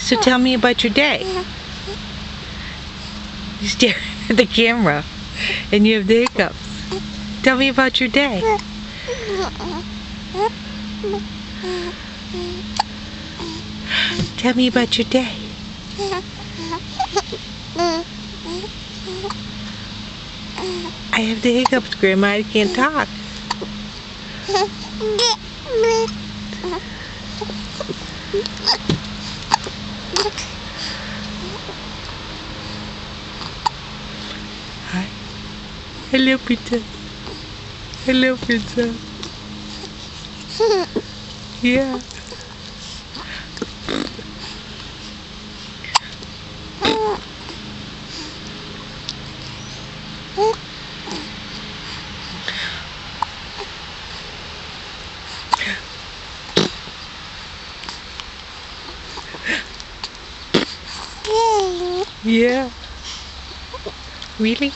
So tell me about your day. You stare at the camera and you have the hiccups. Tell me about your day. Tell me about your day. I have the hiccups, Grandma. I can't talk. Hi. Hello, Princess. Hello, Princess. Yeah. Yeah. Really?